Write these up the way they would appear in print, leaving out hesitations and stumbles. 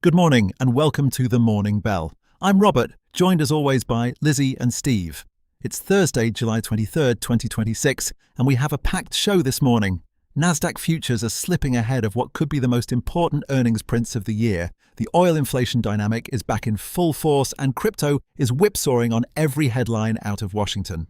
Good morning and welcome to the Morning Bell. I'm Robert, joined as always by Lizzie and Steve. It's Thursday, July 23rd, 2026, and we have a packed show this morning. Nasdaq futures are slipping ahead of what could be the most important earnings prints of the year. The oil inflation dynamic is back in full force and crypto is whipsawing on every headline out of Washington.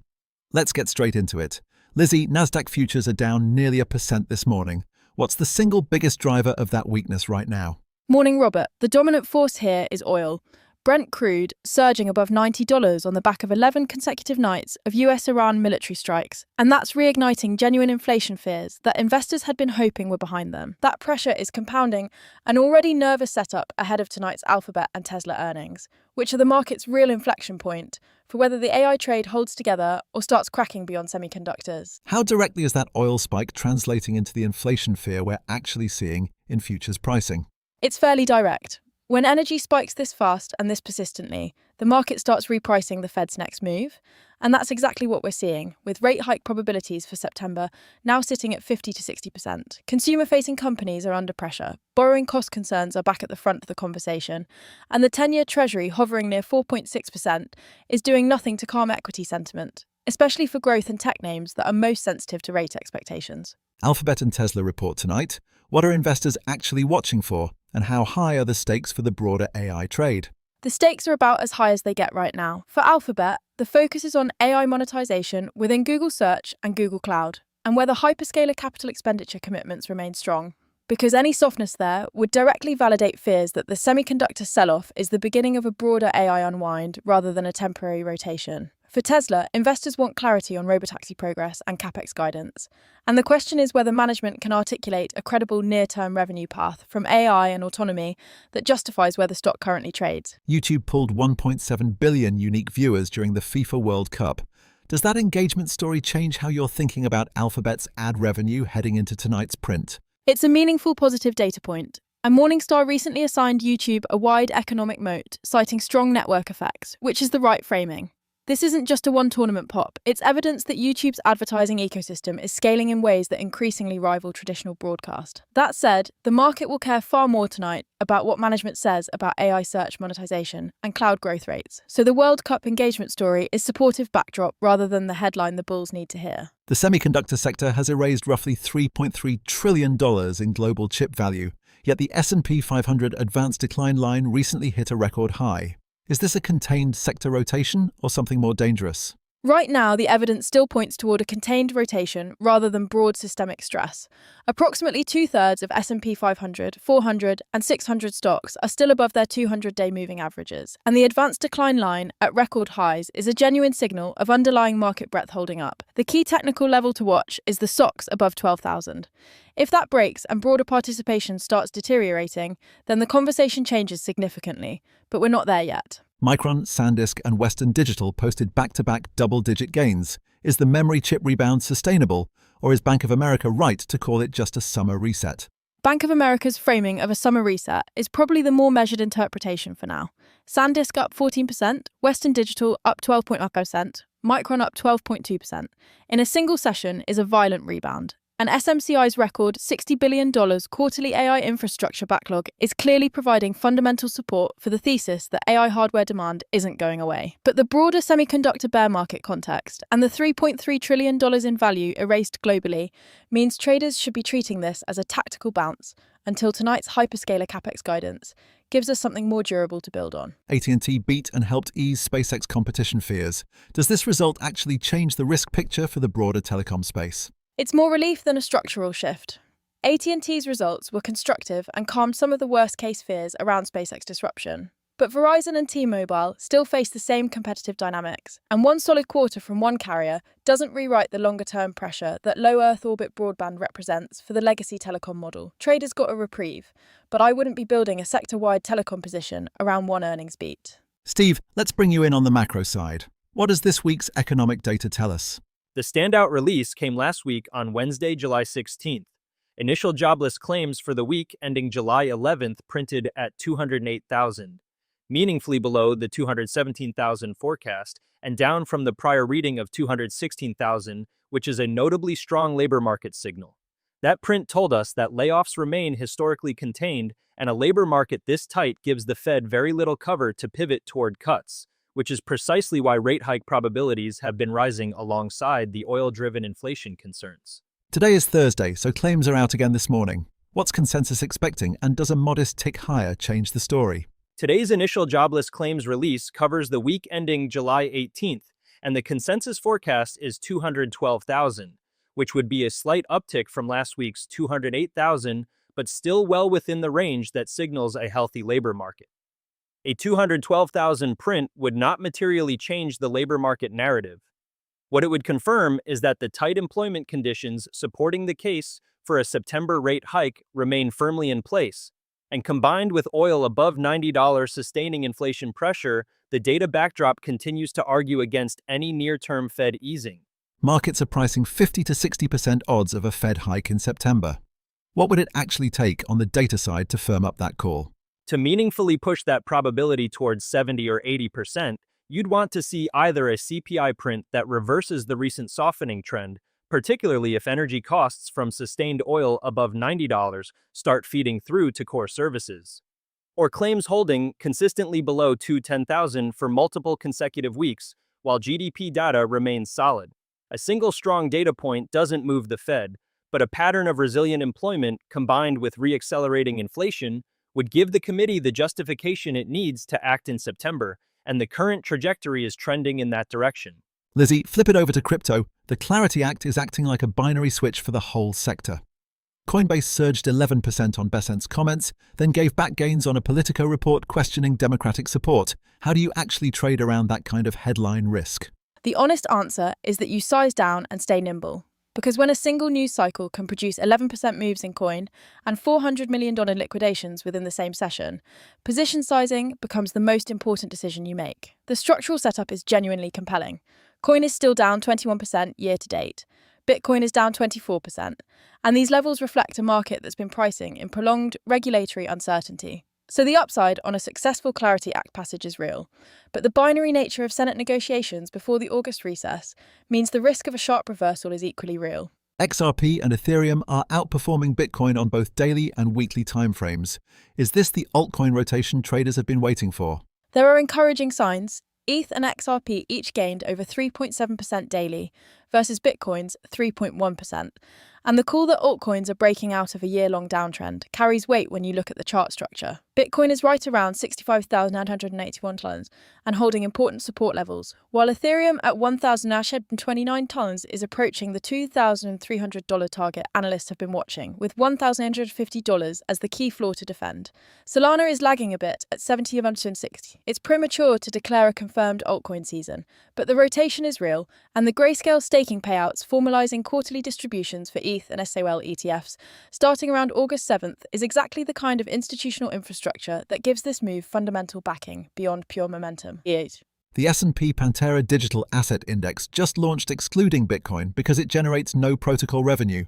Let's get straight into it. Lizzie, Nasdaq futures are down nearly 1% this morning. What's the single biggest driver of that weakness right now? Morning, Robert. The dominant force here is oil. Brent crude surging above $90 on the back of 11 consecutive nights of US-Iran military strikes. And that's reigniting genuine inflation fears that investors had been hoping were behind them. That pressure is compounding an already nervous setup ahead of tonight's Alphabet and Tesla earnings, which are the market's real inflection point for whether the AI trade holds together or starts cracking beyond semiconductors. How directly is that oil spike translating into the inflation fear we're actually seeing in futures pricing? It's fairly direct. When energy spikes this fast and this persistently, the market starts repricing the Fed's next move. And that's exactly what we're seeing, with rate hike probabilities for September now sitting at 50 to 60%. Consumer-facing companies are under pressure. Borrowing cost concerns are back at the front of the conversation. And the 10-year Treasury, hovering near 4.6%, is doing nothing to calm equity sentiment, especially for growth and tech names that are most sensitive to rate expectations. Alphabet and Tesla report tonight. What are investors actually watching for? And how high are the stakes for the broader AI trade? The stakes are about as high as they get right now. For Alphabet, the focus is on AI monetization within Google Search and Google Cloud, and whether hyperscaler capital expenditure commitments remain strong. Because any softness there would directly validate fears that the semiconductor sell-off is the beginning of a broader AI unwind rather than a temporary rotation. For Tesla, investors want clarity on robotaxi progress and capex guidance. And the question is whether management can articulate a credible near-term revenue path from AI and autonomy that justifies where the stock currently trades. YouTube pulled 1.7 billion unique viewers during the FIFA World Cup. Does that engagement story change how you're thinking about Alphabet's ad revenue heading into tonight's print? It's a meaningful positive data point. And Morningstar recently assigned YouTube a wide economic moat, citing strong network effects, which is the right framing. This isn't just a one-tournament pop. It's evidence that YouTube's advertising ecosystem is scaling in ways that increasingly rival traditional broadcast. That said, the market will care far more tonight about what management says about AI search monetization and cloud growth rates. So the World Cup engagement story is supportive backdrop rather than the headline the bulls need to hear. The semiconductor sector has erased roughly $3.3 trillion in global chip value, yet the S&P 500 advanced decline line recently hit a record high. Is this a contained sector rotation or something more dangerous? Right now, the evidence still points toward a contained rotation rather than broad systemic stress. Approximately two-thirds of S&P 500, 400 and 600 stocks are still above their 200-day moving averages, and the advanced decline line at record highs is a genuine signal of underlying market breadth holding up. The key technical level to watch is the SOX above 12,000. If that breaks and broader participation starts deteriorating, then the conversation changes significantly, but we're not there yet. Micron, SanDisk, and Western Digital posted back-to-back double-digit gains. Is the memory chip rebound sustainable, or is Bank of America right to call it just a summer reset? Bank of America's framing of a summer reset is probably the more measured interpretation for now. SanDisk up 14%, Western Digital up 12.1%, Micron up 12.2%. In a single session is a violent rebound. And SMCI's record $60 billion quarterly AI infrastructure backlog is clearly providing fundamental support for the thesis that AI hardware demand isn't going away. But the broader semiconductor bear market context and the $3.3 trillion in value erased globally means traders should be treating this as a tactical bounce until tonight's hyperscaler capex guidance gives us something more durable to build on. AT&T beat and helped ease SpaceX competition fears. Does this result actually change the risk picture for the broader telecom space? It's more relief than a structural shift. AT&T's results were constructive and calmed some of the worst-case fears around SpaceX disruption. But Verizon and T-Mobile still face the same competitive dynamics, and one solid quarter from one carrier doesn't rewrite the longer-term pressure that low Earth orbit broadband represents for the legacy telecom model. Traders got a reprieve, but I wouldn't be building a sector-wide telecom position around one earnings beat. Steve, let's bring you in on the macro side. What does this week's economic data tell us? The standout release came last week on Wednesday, July 16th. Initial jobless claims for the week ending July 11th printed at 208,000, meaningfully below the 217,000 forecast and down from the prior reading of 216,000, which is a notably strong labor market signal. That print told us that layoffs remain historically contained, and a labor market this tight gives the Fed very little cover to pivot toward cuts, which is precisely why rate hike probabilities have been rising alongside the oil-driven inflation concerns. Today is Thursday, so claims are out again this morning. What's consensus expecting, and does a modest tick higher change the story? Today's initial jobless claims release covers the week ending July 18th, and the consensus forecast is 212,000, which would be a slight uptick from last week's 208,000, but still well within the range that signals a healthy labor market. A 212,000 print would not materially change the labor market narrative. What it would confirm is that the tight employment conditions supporting the case for a September rate hike remain firmly in place, and combined with oil above $90 sustaining inflation pressure, the data backdrop continues to argue against any near-term Fed easing. Markets are pricing 50 to 60% odds of a Fed hike in September. What would it actually take on the data side to firm up that call? To meaningfully push that probability towards 70 or 80%, you'd want to see either a CPI print that reverses the recent softening trend, particularly if energy costs from sustained oil above $90 start feeding through to core services, or claims holding consistently below 210,000 for multiple consecutive weeks while GDP data remains solid. A single strong data point doesn't move the Fed, but a pattern of resilient employment combined with re-accelerating inflation would give the committee the justification it needs to act in September, and the current trajectory is trending in that direction. Lizzie, flip it over to crypto. The Clarity Act is acting like a binary switch for the whole sector. Coinbase surged 11% on Besant's comments, then gave back gains on a Politico report questioning Democratic support. How do you actually trade around that kind of headline risk? The honest answer is that you size down and stay nimble. Because when a single news cycle can produce 11% moves in coin and $400 million liquidations within the same session, position sizing becomes the most important decision you make. The structural setup is genuinely compelling. Coin is still down 21% year to date. Bitcoin is down 24%. And these levels reflect a market that's been pricing in prolonged regulatory uncertainty. So the upside on a successful Clarity Act passage is real, but the binary nature of Senate negotiations before the August recess means the risk of a sharp reversal is equally real. XRP and Ethereum are outperforming Bitcoin on both daily and weekly timeframes. Is this the altcoin rotation traders have been waiting for? There are encouraging signs. ETH and XRP each gained over 3.7% daily versus Bitcoin's 3.1%. And the call that altcoins are breaking out of a year-long downtrend carries weight when you look at the chart structure. Bitcoin is right around $65,981 and holding important support levels, while Ethereum at $1,929 is approaching the $2,300 target analysts have been watching, with $1,850 as the key floor to defend. Solana is lagging a bit at $70,160. It's premature to declare a confirmed altcoin season, but the rotation is real, and the grayscale staking payouts formalizing quarterly distributions for ETH and SOL ETFs starting around August 7th is exactly the kind of institutional infrastructure that gives this move fundamental backing beyond pure momentum. The S&P Pantera Digital Asset Index just launched excluding Bitcoin because it generates no protocol revenue.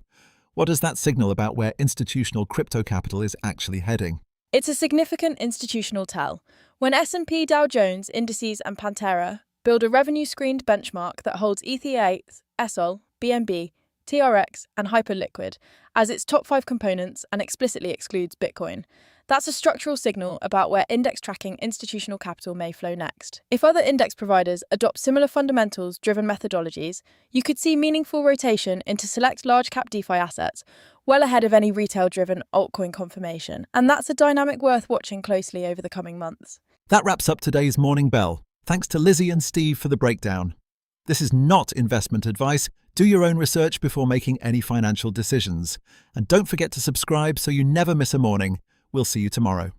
What does that signal about where institutional crypto capital is actually heading? It's a significant institutional tell. When S&P Dow Jones Indices and Pantera build a revenue-screened benchmark that holds ETH8, SOL, BNB, TRX, and Hyperliquid as its top 5 components and explicitly excludes Bitcoin, that's a structural signal about where index tracking institutional capital may flow next. If other index providers adopt similar fundamentals-driven methodologies, you could see meaningful rotation into select large-cap DeFi assets, well ahead of any retail-driven altcoin confirmation, and that's a dynamic worth watching closely over the coming months. That wraps up today's Morning Bell. Thanks to Lizzie and Steve for the breakdown. This is not investment advice. Do your own research before making any financial decisions. And don't forget to subscribe so you never miss a morning. We'll see you tomorrow.